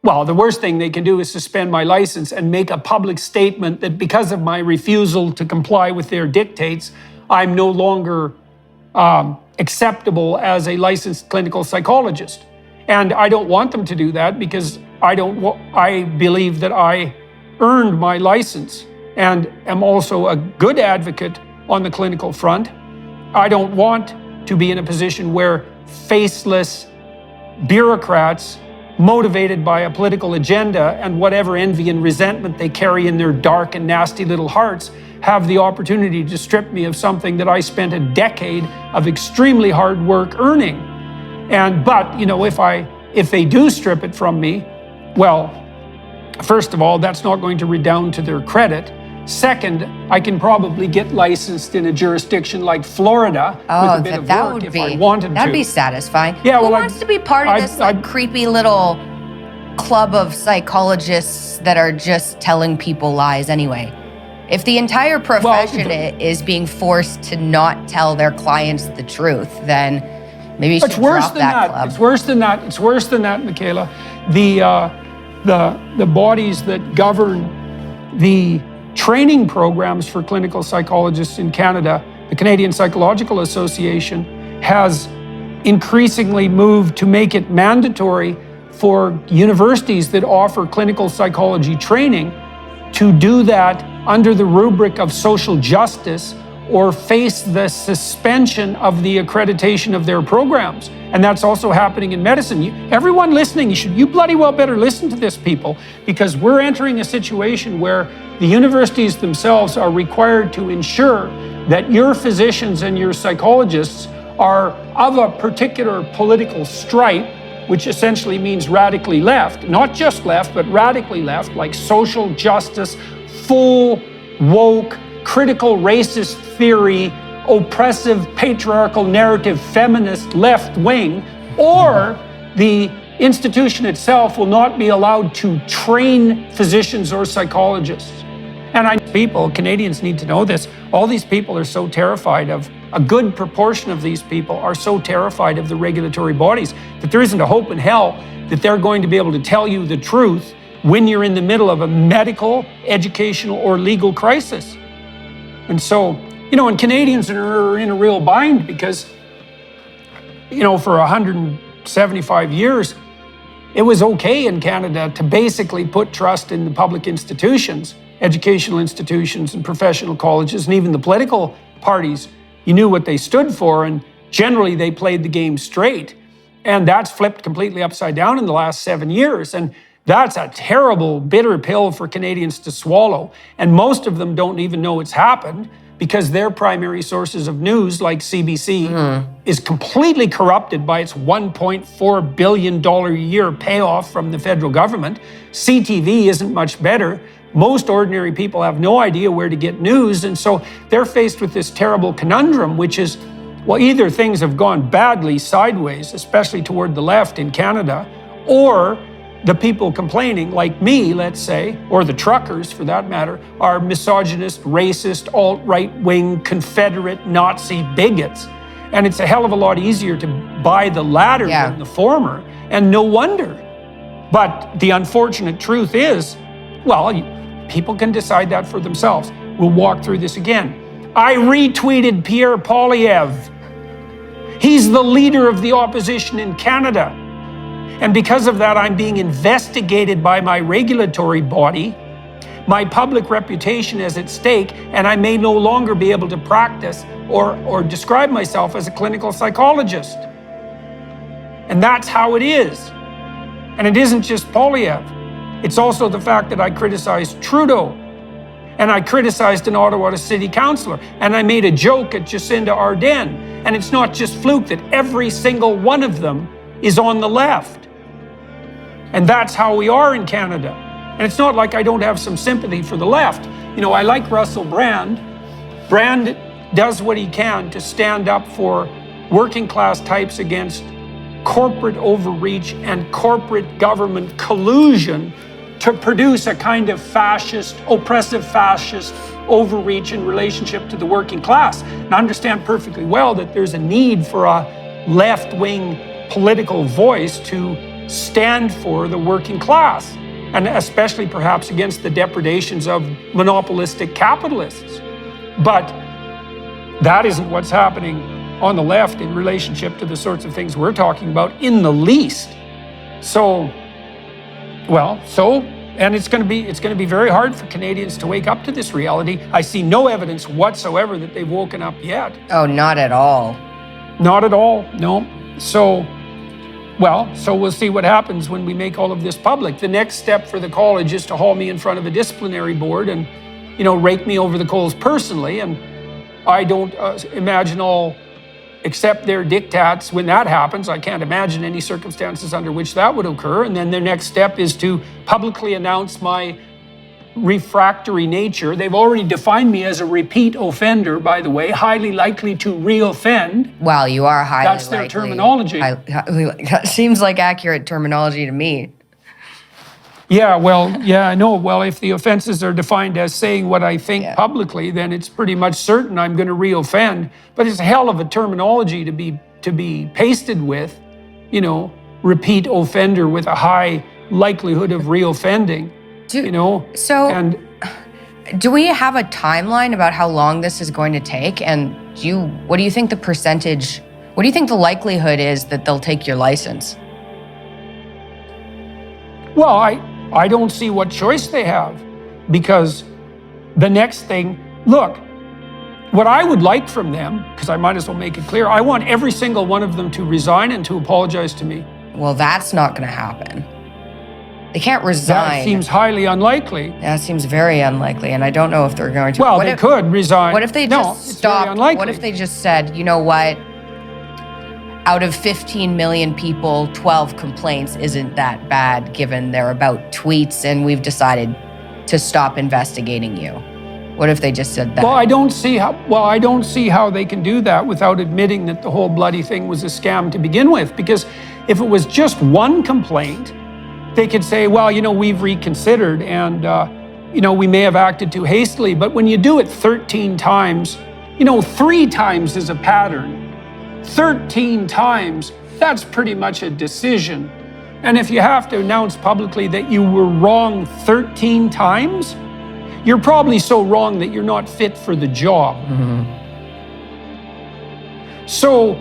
Well, the worst thing they can do is suspend my license and make a public statement that because of my refusal to comply with their dictates, I'm no longer acceptable as a licensed clinical psychologist. And I don't want them to do that because I believe that I earned my license and am also a good advocate on the clinical front. I don't want to be in a position where faceless bureaucrats motivated by a political agenda and whatever envy and resentment they carry in their dark and nasty little hearts have the opportunity to strip me of something that I spent a decade of extremely hard work earning. But you know, if they do strip it from me, well, first of all, that's not going to redound to their credit. Second, I can probably get licensed in a jurisdiction like Florida with a bit of work if I wanted to. That'd be satisfying. Yeah, Who wants to be part of this creepy little club of psychologists that are just telling people lies anyway? If the entire profession is being forced to not tell their clients the truth, then maybe you should drop that club. It's worse than that. It's worse than that, Michaela. The bodies that govern the training programs for clinical psychologists in Canada, the Canadian Psychological Association, has increasingly moved to make it mandatory for universities that offer clinical psychology training to do that under the rubric of social justice or face the suspension of the accreditation of their programs. And that's also happening in medicine. Everyone listening, you bloody well better listen to this, people, because we're entering a situation where the universities themselves are required to ensure that your physicians and your psychologists are of a particular political stripe, which essentially means radically left, not just left, but radically left, like social justice, full, woke, critical racist theory, oppressive, patriarchal narrative, feminist left wing, or the institution itself will not be allowed to train physicians or psychologists. And Canadians need to know this. All these people are so terrified of, a good proportion of these people are so terrified of the regulatory bodies that there isn't a hope in hell that they're going to be able to tell you the truth when you're in the middle of a medical, educational, or legal crisis. And so, and Canadians are in a real bind because, for 175 years, it was okay in Canada to basically put trust in the public institutions, educational institutions and professional colleges, and even the political parties. You knew what they stood for, and generally they played the game straight. And that's flipped completely upside down in the last 7 years. And that's a terrible, bitter pill for Canadians to swallow. And most of them don't even know it's happened because their primary sources of news, like CBC, is completely corrupted by its $1.4 billion a year payoff from the federal government. CTV isn't much better. Most ordinary people have no idea where to get news. And so they're faced with this terrible conundrum, which is, well, either things have gone badly sideways, especially toward the left in Canada, or the people complaining, like me, let's say, or the truckers for that matter, are misogynist, racist, alt-right wing, Confederate, Nazi bigots. And it's a hell of a lot easier to buy the latter than the former, and no wonder. But the unfortunate truth is, well, people can decide that for themselves. We'll walk through this again. I retweeted Pierre Poilievre. He's the leader of the opposition in Canada. And because of that, I'm being investigated by my regulatory body. My public reputation is at stake, and I may no longer be able to practice or describe myself as a clinical psychologist. And that's how it is. And it isn't just Poilievre. It's also the fact that I criticized Trudeau, and I criticized an Ottawa city councillor, and I made a joke at Jacinda Ardern. And it's not just fluke that every single one of them is on the left. And that's how we are in Canada. And it's not like I don't have some sympathy for the left. I like Russell Brand. Brand does what he can to stand up for working class types against corporate overreach and corporate government collusion to produce a kind of fascist, oppressive fascist overreach in relationship to the working class. And I understand perfectly well that there's a need for a left-wing political voice to stand for the working class, and especially perhaps against the depredations of monopolistic capitalists. But that isn't what's happening on the left in relationship to the sorts of things we're talking about in the least. And it's going to be very hard for Canadians to wake up to this reality. I see no evidence whatsoever that they've woken up yet. Oh, not at all. Not at all, no. So we'll see what happens when we make all of this public. The next step for the college is to haul me in front of a disciplinary board and, rake me over the coals personally. And I don't imagine I'll accept their diktats when that happens. I can't imagine any circumstances under which that would occur. And then their next step is to publicly announce my refractory nature. They've already defined me as a repeat offender, by the way, highly likely to reoffend. Well, you are highly likely. That's their terminology. That seems like accurate terminology to me. Yeah, I know. Well, if the offenses are defined as saying what I think publicly, then it's pretty much certain I'm going to reoffend. But it's a hell of a terminology to be pasted with, repeat offender with a high likelihood of reoffending. Do we have a timeline about how long this is going to take? And what do you think the likelihood is that they'll take your license? Well, I don't see what choice they have, because the next thing, look, what I would like from them, because I might as well make it clear, I want every single one of them to resign and to apologize to me. Well, that's not going to happen. They can't resign. That seems highly unlikely. That seems very unlikely, and I don't know if they're going to. Well, they could resign. What if they just stopped? What if they just said, you know what? Out of 15 million people, 12 complaints isn't that bad given they're about tweets, and we've decided to stop investigating you. What if they just said that? Well, I don't see how they can do that without admitting that the whole bloody thing was a scam to begin with. Because if it was just one complaint, they could say, well, we've reconsidered and, we may have acted too hastily. But when you do it 13 times, 3 times is a pattern. 13 times, that's pretty much a decision. And if you have to announce publicly that you were wrong 13 times, you're probably so wrong that you're not fit for the job. Mm-hmm. So